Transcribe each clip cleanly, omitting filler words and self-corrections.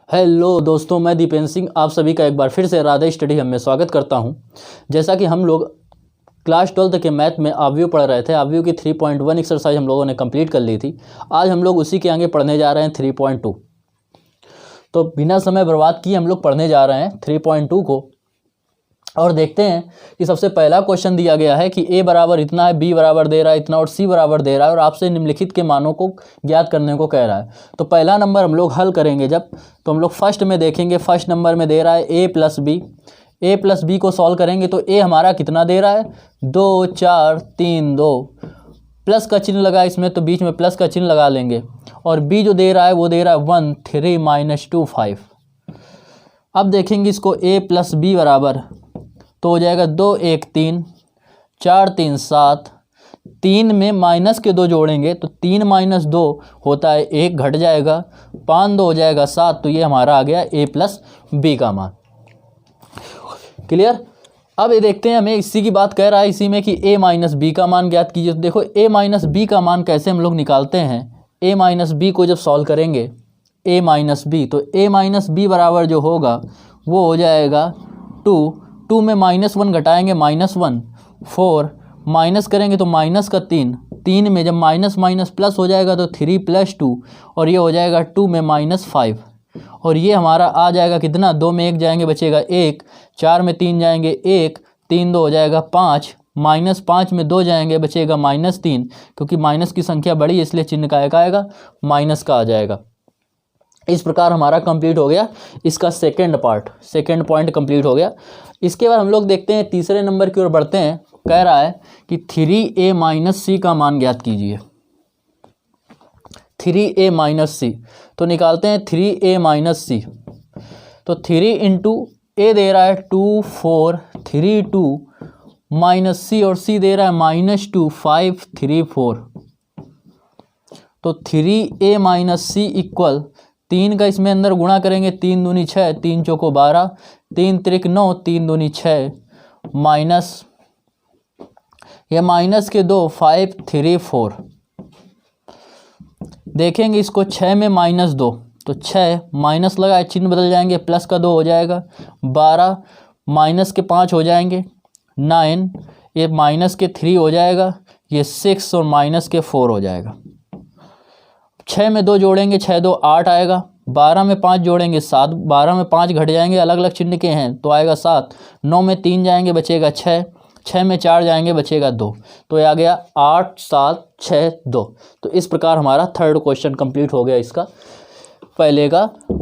Hello दोस्तों, मैं दीपेंद्र सिंह आप सभी का एक बार फिर से राधा स्टडी हब में स्वागत करता हूं। जैसा कि हम लोग क्लास 12 के मैथ में ऑब्व्यू पढ़ रहे थे, ऑब्व्यू की 3.1 एक्सरसाइज हम लोगों ने कंप्लीट कर ली थी। आज हम लोग उसी के आगे पढ़ने जा रहे हैं 3.2। तो बिना समय बर्बाद किए हम लोग पढ़ने जा रहे हैं 3.2 को और देखते हैं कि सबसे पहला क्वेश्चन दिया गया है कि ए बराबर इतना है, बी बराबर दे रहा है इतना और सी बराबर दे रहा है और आपसे निम्नलिखित के मानों को ज्ञात करने को कह रहा है। तो पहला नंबर हम लोग हल करेंगे जब, तो हम लोग फर्स्ट में देखेंगे। फर्स्ट नंबर में दे रहा है ए प्लस बी को सॉल्व करेंगे तो ए हमारा कितना दे रहा है 2 4 3 2, प्लस का चिन्ह लगा इसमें तो बीच में प्लस का चिन्ह लगा लेंगे। और बी जो दे रहा है वो दे रहा है 1 3 -2 5। अब देखेंगे इसको ए प्लस बी बराबर तो हो जाएगा 2 1 3 4 3 7, 3 में माइनस के 2 जोड़ेंगे तो 3 - 2 होता है 1, घट जाएगा 5 2 हो जाएगा 7। तो ये हमारा आ गया ए प्लस बी का मान। क्लियर। अब ये देखते हैं, हमें इसी की बात कह रहा है इसी में कि a माइनस बी का मान ज्ञात कीजिए। तो देखो a माइनस बी का मान कैसे हम लोग निकालते हैं। a माइनस बी को जब सॉल्व करेंगे a माइनस बी, तो a माइनस बी बराबर जो होगा वो हो जाएगा 2 में -1 घटाएंगे -1 4, माइनस करेंगे तो माइनस का 3 में जब माइनस माइनस प्लस हो जाएगा तो 3 + 2 और ये हो जाएगा 2 में -5। और ये हमारा आ जाएगा कितना, 2 में 1 जाएंगे बचेगा 1, 4 में 3 जाएंगे 1, 3 2 हो जाएगा 5, -5 में 2 जाएंगे बचेगा -3, क्योंकि माइनस की संख्या बड़ी है इसलिए चिन्ह का एक आएगा माइनस का आ जाएगा। इस प्रकार हमारा कंप्लीट हो गया इसका सेकंड पॉइंट कंप्लीट हो गया। इसके बाद हम लोग देखते हैं तीसरे नंबर की ओर बढ़ते हैं। कह रहा है कि 3a माइनस सी का मान ज्ञात कीजिए। 3a माइनस सी, तो निकालते हैं 3a माइनस सी। तो 3 × a दे रहा है 2 4 3 2 माइनस सी और सी दे रहा है -2 5 3 4। तो 3a माइनस सी इक्वल 3 का इसमें अंदर गुणा करेंगे 3 दूनी 6 3 चौको 12 3 त्रिक 9 3 दूनी 6 माइनस ये माइनस के 2 5 3 4। देखेंगे इसको 6 में -2 तो 6 माइनस लगा चिन्ह बदल जाएंगे, प्लस का 2 हो जाएगा 12, माइनस के 5 हो जाएंगे 9, ये माइनस के 3 हो जाएगा, ये 6 और माइनस के 4 हो जाएगा। 6 में 2 जोड़ेंगे 6 2 8 आएगा, 12 में 5 जोड़ेंगे 7, 12 में 5 घट जाएंगे अलग अलग चिन्ह के हैं तो आएगा 7, 9 में 3 जाएंगे बचेगा 6, 6 में 4 जाएंगे बचेगा 2, तो ये आ गया 8 7 6 2। तो इस प्रकार हमारा थर्ड क्वेश्चन कंप्लीट हो गया इसका पहले का।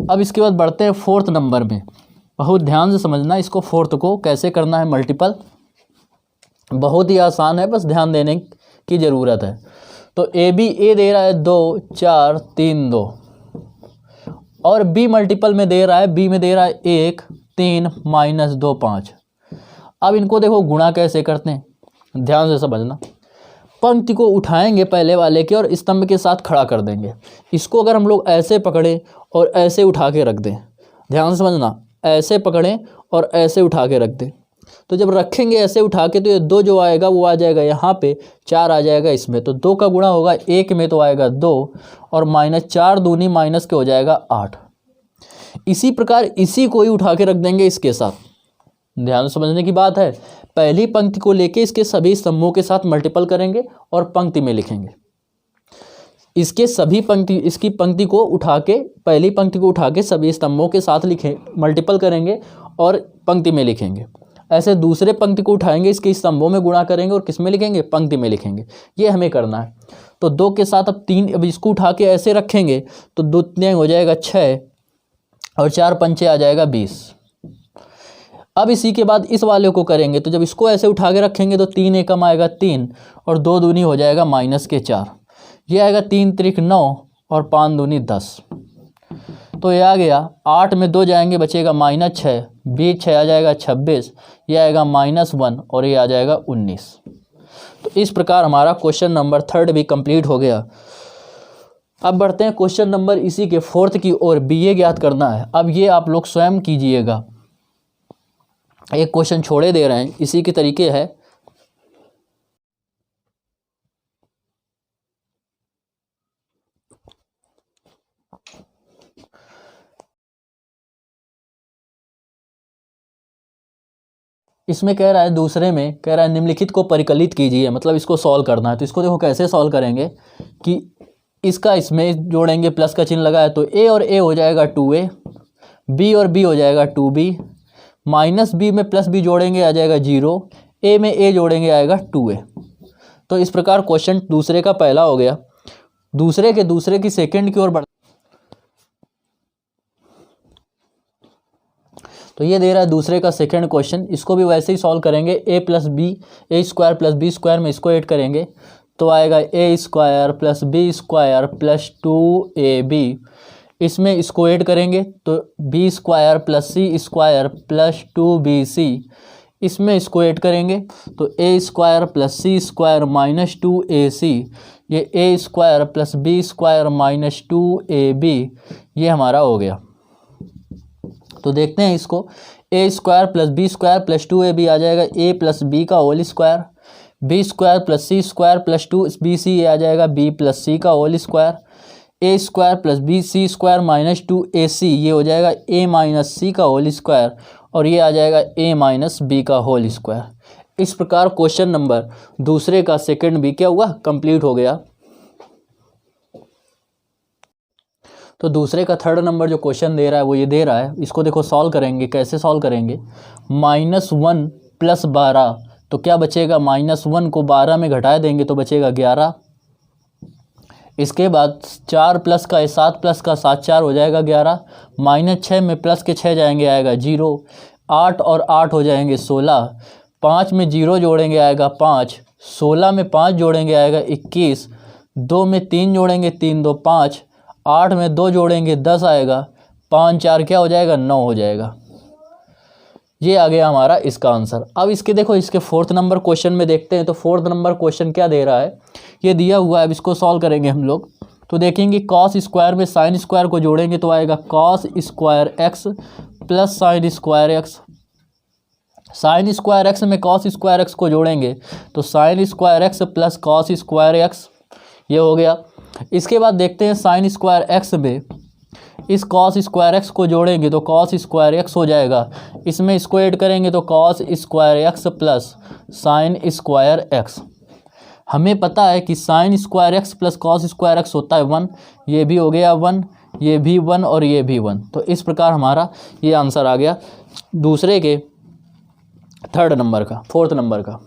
अब इसके बाद बढ़ते हैं फोर्थ नंबर में। बहुत ध्यान से समझना इसको, फोर्थ को कैसे करना है मल्टीपल। बहुत ही आसान है, बस ध्यान देने की ज़रूरत है। तो ए दे रहा है 2 4 3 2 और बी मल्टीपल में दे रहा है, बी में दे रहा है 1 3 -2 5। अब इनको देखो गुणा कैसे करते हैं, ध्यान से समझना। पंक्ति को उठाएंगे पहले वाले के और स्तंभ के साथ खड़ा कर देंगे। इसको अगर हम लोग ऐसे पकड़ें और ऐसे उठा के रख दें, ध्यान से समझना, ऐसे पकड़ें और ऐसे उठा के रख दें, तो जब रखेंगे ऐसे उठा के तो ये 2 जो आएगा वो आ जाएगा यहाँ पे, 4 आ जाएगा इसमें, तो 2 का गुणा होगा 1 में तो आएगा 2 और -4 दूनी माइनस के हो जाएगा 8। इसी प्रकार इसी को ही उठा के रख देंगे इसके साथ। ध्यान समझने की बात है, पहली पंक्ति को लेके इसके सभी स्तंभों के साथ मल्टीपल करेंगे और पंक्ति में लिखेंगे। इसके सभी पंक्ति, इसकी पंक्ति को उठा के, पहली पंक्ति को उठा के सभी स्तंभों के साथ लिखें, मल्टीपल करेंगे और पंक्ति में लिखेंगे। ऐसे दूसरे पंक्ति को उठाएंगे, इसके स्तंभों में गुणा करेंगे और किस में लिखेंगे, पंक्ति में लिखेंगे। ये हमें करना है। तो 2 के साथ अब 3, अब इसको उठा के ऐसे रखेंगे तो 2 3 हो जाएगा 6 और 4 पंचे आ जाएगा 20। अब इसी के बाद इस वाले को करेंगे तो जब इसको ऐसे उठा के रखेंगे तो 3 एकम आएगा 3 और 2 दूनी हो जाएगा -4। ये आएगा 3 त्रिक 9 और 5 दूनी 10। तो ये आ गया 8 में 2 जाएंगे बचेगा -6, 20 6 आ जाएगा 26, ये आएगा -1 और ये आ जाएगा 19। तो इस प्रकार हमारा क्वेश्चन नंबर थर्ड भी कंप्लीट हो गया। अब बढ़ते हैं क्वेश्चन नंबर इसी के फोर्थ की ओर, BA ज्ञात करना है। अब ये आप लोग स्वयं कीजिएगा, एक क्वेश्चन छोड़े दे रहे हैं, इसी के तरीके है। इसमें कह रहा है दूसरे में कह रहा है निम्नलिखित को परिकलित कीजिए, मतलब इसको सॉल्व करना है। तो इसको देखो कैसे सॉल्व करेंगे कि इसका इसमें जोड़ेंगे, प्लस का चिन्ह लगाए तो a और a हो जाएगा 2a, b और b हो जाएगा 2b, माइनस b में प्लस b जोड़ेंगे आ जाएगा 0, a में a जोड़ेंगे आएगा 2a। तो इस प्रकार क्वेश्चन दूसरे का पहला हो गया। दूसरे की सेकंड की ओर बढ़, तो ये दे रहा है दूसरे का सेकंड क्वेश्चन। इसको भी वैसे ही सॉल्व करेंगे, a plus B, A square plus B square में इसको ऐड करेंगे तो आएगा a square plus B square plus 2ab। इसमें इसको ऐड करेंगे तो b square plus C square plus 2bc। इसमें इसको ऐड करेंगे तो a square plus C square minus 2ac, ये a square plus B square minus 2ab ये हमारा हो गया। तो देखते हैं इसको, a square plus B square plus 2ab आ जाएगा a प्लस बी का whole square, B square plus C square plus 2bc ये आ जाएगा b प्लस सी का whole square, a square plus B C square minus 2ac ये हो जाएगा a माइनस सी का होल स्क्वायर, और ये आ जाएगा a माइनस बी का होल स्क्वायर। इस प्रकार क्वेश्चन नंबर दूसरे का सेकंड भी क्या हुआ, कंप्लीट हो गया। तो दूसरे का थर्ड नंबर जो क्वेश्चन दे रहा है वो ये दे रहा है, इसको देखो सॉल्व करेंगे। कैसे सॉल्व करेंगे, -1 प्लस 12, तो क्या बचेगा, -1 को 12 में घटा देंगे तो बचेगा 11। इसके बाद 4 प्लस का 7 प्लस का 7 4 हो जाएगा 11, -6 में प्लस के 6 जाएंगे आएगा 0, 8 और 8 हो जाएंगे 16, 5 में 0 जोड़ेंगे आएगा 5, 16 में 5 जोड़ेंगे आएगा 21, 2 में 3 जोड़ेंगे 3 2 5, 8 में 2 जोड़ेंगे 10 आएगा, 5 4 क्या हो जाएगा 9 हो जाएगा। ये आ गया हमारा इसका आंसर। अब इसके देखो इसके फोर्थ नंबर क्वेश्चन में देखते हैं। तो फोर्थ नंबर क्वेश्चन क्या दे रहा है, ये दिया हुआ है, अब इसको सॉल्व करेंगे हम लोग। तो देखेंगे कॉस स्क्वायर में साइन स्क्वायर को जोड़ेंगे तो आएगा cos square x plus sine square x. Sine square x में कॉस स्क्वायर एक्स को जोड़ेंगे तो sine square x plus cos square x ये हो गया। इसके बाद देखते हैं साइन स्क्वायर एक्स में इस कॉस स्क्वायर एक्स को जोड़ेंगे तो कॉस स्क्वायर एक्स हो जाएगा, इसमें इसको ऐड करेंगे तो cos square x plus sine square x. हमें पता है कि sine square x plus cos square x होता है 1, ये भी हो गया 1, ये भी 1 और ये भी 1। तो इस प्रकार हमारा ये आंसर आ गया दूसरे के थर्ड नंबर का, फोर्थ नंबर का।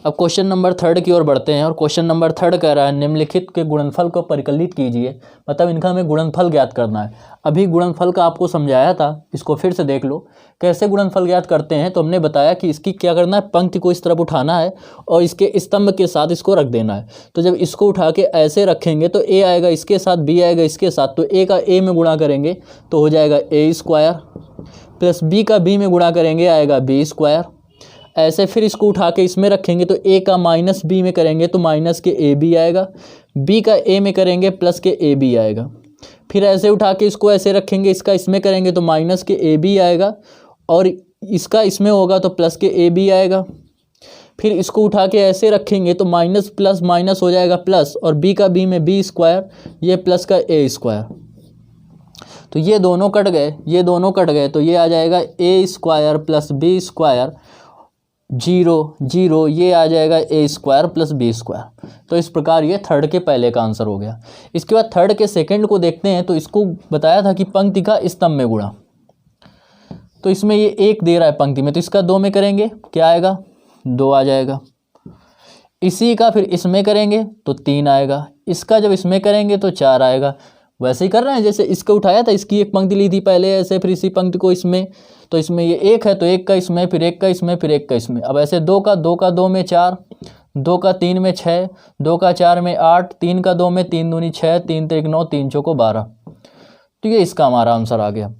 अब क्वेश्चन नंबर थर्ड की ओर बढ़ते हैं और क्वेश्चन नंबर थर्ड कह रहा है निम्नलिखित के गुणनफल को परिकलित कीजिए, मतलब इनका हमें गुणनफल ज्ञात करना है। अभी गुणनफल का आपको समझाया था, इसको फिर से देख लो कैसे गुणनफल ज्ञात करते हैं। तो हमने बताया कि इसकी क्या करना है, पंक्ति को इस तरफ उठाना है और इसके स्तंभ के साथ इसको रख देना है। तो जब इसको उठा के ऐसे रखेंगे तो ए आएगा इसके साथ, बी आएगा इसके साथ, तो ए का ए में गुणा करेंगे तो हो जाएगा ए स्क्वायर, प्लस बी का बी में गुणा करेंगे आएगा बी स्क्वायर। ऐसे फिर इसको उठा के इसमें रखेंगे तो ए का माइनस बी में करेंगे तो माइनस के ए बी आएगा, बी का ए में करेंगे प्लस के ए बी आएगा। फिर ऐसे उठा के इसको ऐसे रखेंगे, इसका इसमें करेंगे तो माइनस के ए बी आएगा और इसका इसमें होगा तो प्लस के ए बी आएगा। फिर इसको उठा के ऐसे रखेंगे तो माइनस प्लस माइनस हो जाएगा प्लस, और बी का बी में बी स्क्वायर, ये प्लस का ए स्क्वायर। तो ये दोनों कट गए, ये दोनों कट गए, तो ये आ जाएगा ए स्क्वायर प्लस बी स्क्वायर 0 0, ये आ जाएगा ए स्क्वायर प्लस बी स्क्वायर। तो इस प्रकार ये थर्ड के पहले का आंसर हो गया। इसके बाद थर्ड के सेकंड को देखते हैं। तो इसको बताया था कि पंक्ति का स्तंभ में गुणा, तो इसमें ये 1 दे रहा है पंक्ति में, तो इसका 2 में करेंगे क्या आएगा 2 आ जाएगा। इसी का फिर इसमें करेंगे तो 3 आएगा, इसका जब इसमें करेंगे तो 4 आएगा। वैसे ही कर रहे हैं जैसे इसको उठाया था, इसकी एक पंक्ति ली थी पहले ऐसे, फिर इसी पंक्ति को इसमें, तो इसमें ये 1 है तो 1 का इसमें, फिर 1 का इसमें, फिर 1 का इसमें। अब ऐसे 2 का 2 में 4, 2 का 3 में 6, 2 का 4 में 8, 3 का 2 में 3 दूनी 6, 3 3 9, 3 चौको 12। तो ये इसका हमारा आंसर आ गया।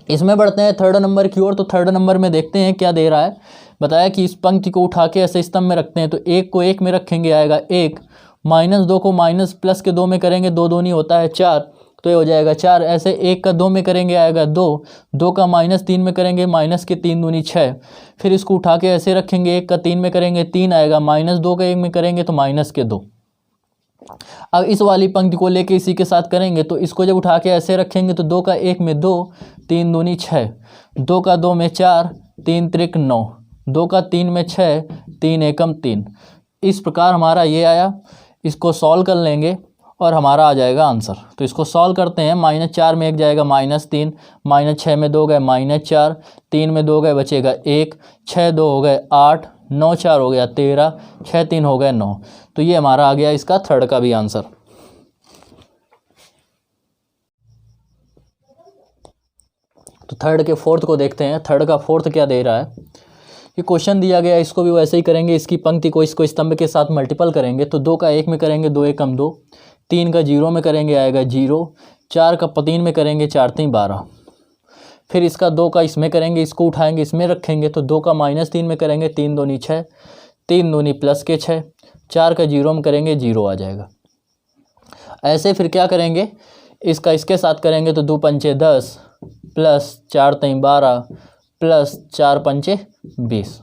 इसमें बढ़ते हैं थर्ड नंबर की ओर। तो थर्ड नंबर में देखते हैं क्या दे रहा है। बताया कि इस पंक्ति को उठा के ऐसे स्तंभ में रखते हैं तो 1 को 1 में रखेंगे आएगा 1, -2 को माइनस प्लस के 2 में करेंगे, 2 दूनी होता है 4, तो ये हो जाएगा 4। ऐसे 1 का 2 में करेंगे आएगा 2, 2 का -3 में करेंगे माइनस के 3 दूनी 6। फिर इसको उठा के ऐसे रखेंगे, 1 का 3 में करेंगे 3 आएगा, -2 का 1 में करेंगे तो माइनस के 2। अब इस वाली पंक्ति को लेके इसी के साथ करेंगे तो इसको जब उठा के ऐसे रखेंगे तो 2 का 1 में 2, 3 दूनी 6, 2 का 2 में 4, 3 त्रिक 9, 2 का 3 में 6, 3 एकम 3। इस प्रकार हमारा ये आया। इसको सॉल्व कर लेंगे और हमारा आ जाएगा आंसर। तो इसको सॉल्व करते हैं। -4 में 1 जाएगा -3, -6 में 2 गए -4, 3 में 2 गए बचेगा 1, 6 2 हो गए 8, 9 4 हो गया 13, 6 3 हो गए 9। तो ये हमारा आ गया इसका थर्ड का भी आंसर। तो थर्ड के फोर्थ को देखते हैं। थर्ड का फोर्थ क्या दे रहा है। ये क्वेश्चन दिया गया, इसको भी वैसे ही करेंगे। इसकी पंक्ति को इसको स्तंभ के साथ मल्टीपल करेंगे तो 2 का 1 में करेंगे 2 एकम 2, 3 का 0 में करेंगे आएगा 0, 4 का 3 में करेंगे 4 3 12। फिर इसका 2 का इसमें करेंगे, इसको उठाएंगे इसमें रखेंगे तो 2 का -3 में करेंगे 3 दूनी 6, 3 दूनी प्लस के 6, 4 का 0 में करेंगे 0 आ जाएगा। ऐसे फिर क्या करेंगे, इसका इसके साथ करेंगे तो 2 पंचे 10 प्लस 4 3 12 प्लस 4 पंचे 20।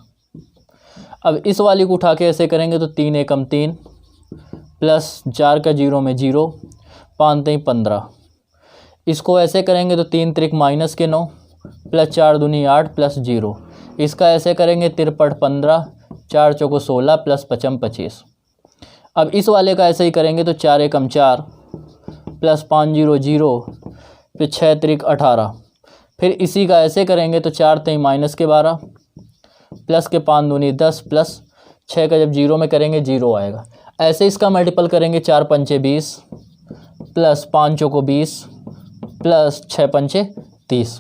अब इस वाली को उठा के ऐसे करेंगे तो 3 एकम 3 प्लस 4 का 0 में 0, 5 3 15। इसको ऐसे करेंगे तो 3 त्रिक -9 प्लस 4 दूनी 8 प्लस 0। इसका ऐसे करेंगे 53 15, 4 चौको 16 प्लस 55 25। अब इस वाले का ऐसे ही करेंगे तो 4 एकम 4 प्लस 5 0 0, फिर 6 त्रिक 18। फिर इसी का ऐसे करेंगे तो 4 3 -12 प्लस के 5 दूनी 10 प्लस 6 का जब 0 में करेंगे 0 आएगा। ऐसे इसका मल्टीपल करेंगे 4 पंचे 20 प्लस 5 चौको 20 प्लस 6 पंचे 30।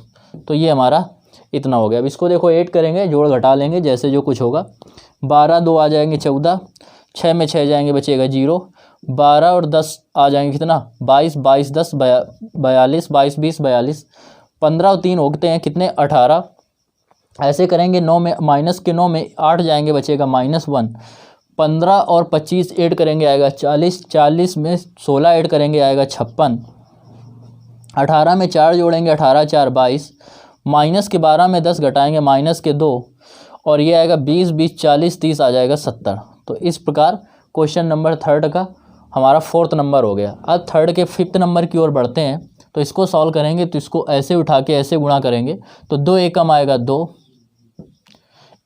तो ये हमारा इतना हो गया। अब इसको देखो ऐड करेंगे, जोड़ घटा लेंगे जैसे जो कुछ होगा। 12 2 आ जाएंगे 14, 6 में 6 जाएंगे बचेगा 0, 12 और 10 आ जाएंगे कितना 22, 22 10 42, 22 20 42, 15 और 3 होते हैं कितने 18। ऐसे करेंगे 9 में -9 में 8 जाएंगे बचेगा -1, 15 और 25 ऐड करेंगे आएगा 40, 40 में 16 ऐड करेंगे आएगा 56, 18 में 4 जोड़ेंगे 18 4 22, -12 में 10 घटाएंगे -2 और ये आएगा 20 20 40 30 आ जाएगा 70। तो इस प्रकार क्वेश्चन नंबर थर्ड का हमारा फोर्थ नंबर हो गया। अब थर्ड के फिफ्थ नंबर की ओर बढ़ते हैं। तो इसको सॉल्व करेंगे तो इसको ऐसे उठा के ऐसे गुणा करेंगे तो 2 एकम आएगा 2,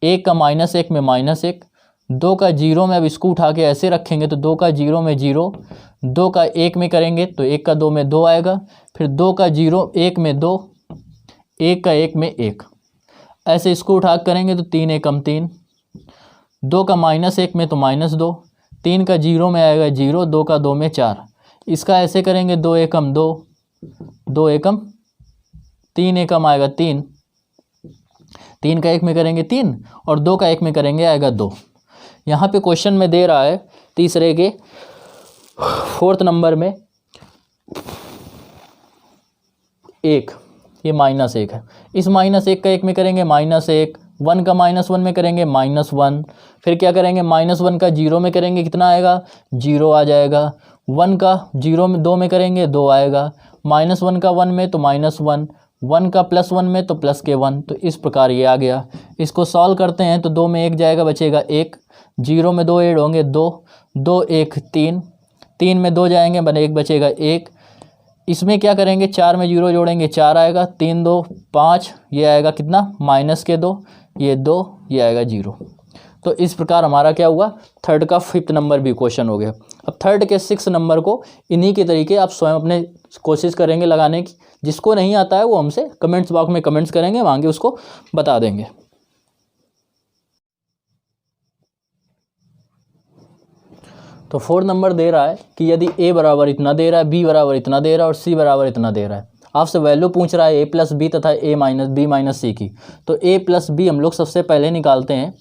1 का -1 में -1, 2 का 0 में अब इसको उठा के ऐसे रखेंगे तो 2 का 0 में 0, 2 का 1 में करेंगे तो 1 का 2 में 2 आएगा। फिर 2 का 0 1 में 2, 1 का 1 में 1। ऐसे इसको उठा करेंगे तो 3 एकम 3, 2 का -1 में तो -2, 3 का 0 में आएगा 0, 2 का 2 में 4। इसका ऐसे करेंगे 2 एकम 2, 2 एकम 3 एकम आएगा 3, 3 का 1 में करेंगे 3 और 2 का 1 में करेंगे आएगा 2। यहाँ पे क्वेश्चन में दे रहा है तीसरे के फोर्थ नंबर में 1, ये -1 है। इस -1 का 1 में करेंगे -1, 1 का -1 में करेंगे -1। फिर क्या करेंगे -1 का 0 में करेंगे कितना आएगा 0 आ जाएगा। 1 का 0 में 2 में करेंगे 2 आएगा। -1 का 1 में तो -1, 1 का +1 में तो प्लस के 1। तो इस प्रकार ये आ गया। इसको सॉल्व करते हैं तो 2 में 1 जाएगा बचेगा 1, 0 में 2 ऐड होंगे 2, 2 1 3, 3 में 2 जाएंगे बने 1 बचेगा 1। इसमें क्या करेंगे 4 में 0 जोड़ेंगे 4 आएगा, 3 2 5, ये आएगा कितना -2, ये 2, ये आएगा 0। तो इस प्रकार हमारा क्या हुआ थर्ड का फिफ्थ नंबर भी क्वेश्चन हो गया। अब थर्ड के सिक्स नंबर को इन्हीं के तरीके आप स्वयं अपने कोशिश करेंगे लगाने की। जिसको नहीं आता है वो हमसे कमेंट्स बॉक्स में कमेंट्स करेंगे, हम आगे उसको बता देंगे। तो फोर्थ नंबर दे रहा है कि यदि a बराबर इतना दे रहा है, b बराबर इतना दे रहा है और c बराबर इतना दे रहा है। आपसे वैल्यू पूछ रहा है a प्लस बी तथा a माइनस बी माइनस सी की। तो a प्लस बी हम लोग सबसे पहले निकालते हैं।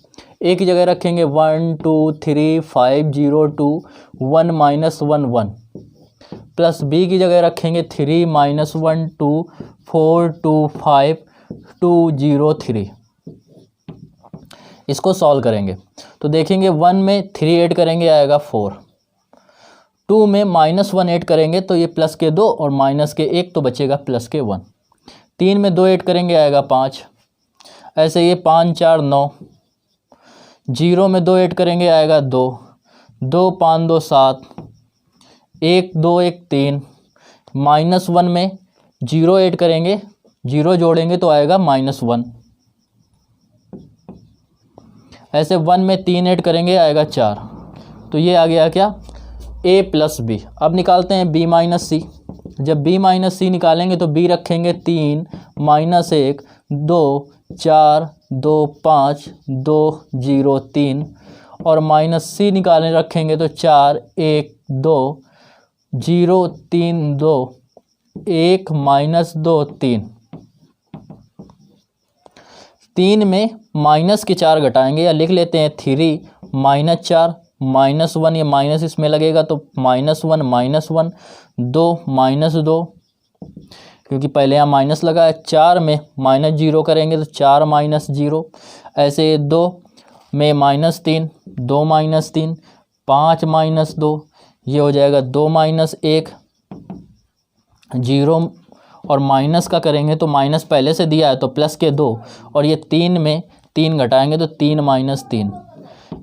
a की जगह रखेंगे 1 2 3 5 0 2 1 -1 1 प्लस b की जगह रखेंगे 3 -1 2 4 2 5 2 0 3। इसको सॉल्व करेंगे तो देखेंगे 1 में 3 ऐड करेंगे आएगा 4, 2 में -1 ऐड करेंगे तो ये प्लस के 2 और माइनस के 1 तो बचेगा प्लस के 1, 3 में 2 ऐड करेंगे आएगा 5, ऐसे ये 5 4 9, 0 में 2 ऐड करेंगे आएगा 2, 2 5 2 7, 1 2 1 3, -1 में 0 ऐड करेंगे, 0 जोड़ेंगे तो आएगा -1। ऐसे 1 में 3 ऐड करेंगे आएगा 4। तो ये आ गया क्या, a + b। अब निकालते हैं b - c। जब b - c निकालेंगे तो b रखेंगे 3 -1 2 4 2 5 2 0 3, और -c निकालने रखेंगे तो 4 1 2 0 3 2 1 -2 3। 3 में माइनस के 4 घटाएंगे, या लिख लेते हैं 3 -4 -1, ये माइनस इसमें लगेगा तो -1 -1 2 -2, क्योंकि पहले यहाँ माइनस लगा है। 4 में -0 करेंगे तो 4 -0, ऐसे 2 में -3 2 -3 5 -2, ये हो जाएगा 2 -1 0, और माइनस का करेंगे तो माइनस पहले से दिया है तो प्लस के 2, और ये 3 में 3 घटाएंगे तो 3 -3।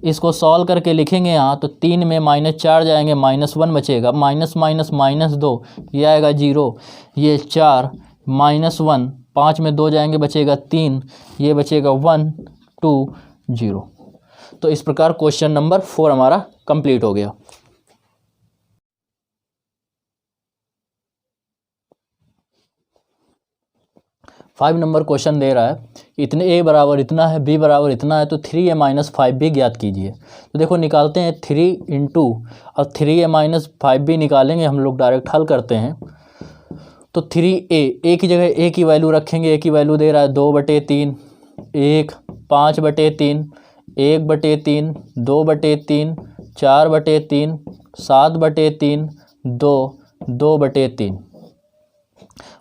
इसको सॉल्व करके लिखेंगे यहाँ तो 3 में -4 जाएंगे, -1 बचेगा, माइनस -2, ये आएगा 0, ये 4 -1, 5 में 2 जाएंगे बचेगा 3, ये बचेगा 1 2 0। तो इस प्रकार क्वेश्चन नंबर 4 हमारा कंप्लीट हो गया। फाइव नंबर क्वेश्चन दे रहा है इतने a बराबर इतना है, b बराबर इतना है, तो 3a - 5b ज्ञात कीजिए। तो देखो निकालते हैं 3 इंटू, अब 3a - 5b निकालेंगे हम लोग, डायरेक्ट हल करते हैं। तो 3a की जगह a की वैल्यू रखेंगे, a की वैल्यू दे रहा है 2/3 1 5/3 1/3 2/3 4/3 7/3 2 2/3,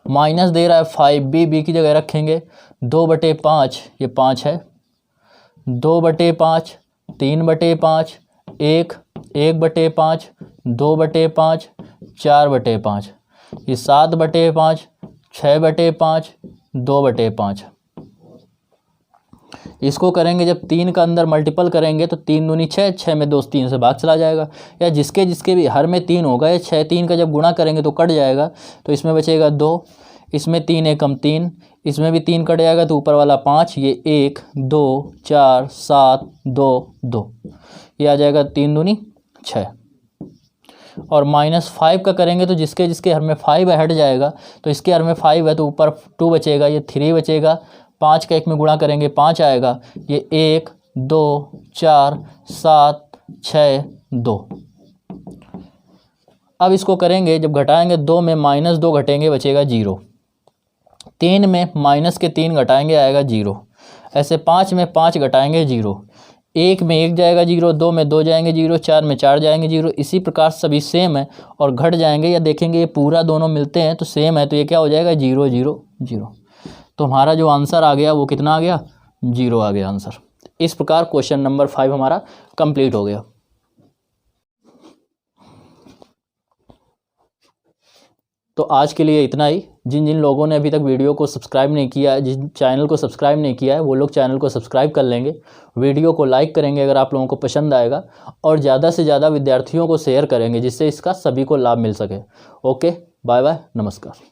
माइनस दे रहा है 5b, b की जगह रखेंगे 2/5, ये 5 है, 2/5 3/5 1 1/5 2/5 4/5, ये 7/5 6/5 2/5। इसको करेंगे जब 3 का अंदर मल्टीपल करेंगे तो 3 दूनी 6, 6 में 2 3 से भाग चला जाएगा, या जिसके जिसके भी हर में 3 होगा, या 6 3 का जब गुणा करेंगे तो कट जाएगा, तो इसमें बचेगा 2, इसमें 3 एकम 3, इसमें भी 3 कट जाएगा तो ऊपर वाला 5, ये 1 2 4 7 2 2, ये आ जाएगा 3 दूनी 6। और -5 का करेंगे तो जिसके जिसके हर में 5 हट जाएगा, तो इसके हर में 5 है तो ऊपर 2 बचेगा, ये 3 बचेगा, 5 का 1 में गुणा करेंगे 5 आएगा, ये 1 2 4 7 6 2। अब इसको करेंगे जब घटाएंगे, 2 में -2 घटेंगे बचेगा 0, 3 में माइनस के 3 घटाएंगे आएगा 0, ऐसे 5 में 5 घटाएंगे 0, 1 में 1 जाएगा 0, 2 में 2 जाएंगे 0, 4 में 4 जाएंगे 0। इसी प्रकार सभी सेम है और घट जाएंगे, या देखेंगे ये पूरा दोनों मिलते हैं तो सेम है, तो ये क्या हो जाएगा 0 0 0। तो हमारा जो आंसर आ गया वो कितना आ गया, 0 आ गया आंसर। इस प्रकार क्वेश्चन नंबर 5 हमारा कंप्लीट हो गया। तो आज के लिए इतना ही। जिन जिन लोगों ने अभी तक वीडियो को सब्सक्राइब नहीं किया है, जिन चैनल को सब्सक्राइब नहीं किया है, वो लोग चैनल को सब्सक्राइब कर लेंगे, वीडियो को लाइक करेंगे अगर आप लोगों को पसंद आएगा, और ज़्यादा से ज़्यादा विद्यार्थियों को शेयर करेंगे जिससे इसका सभी को लाभ मिल सके। ओके, बाय बाय, नमस्कार।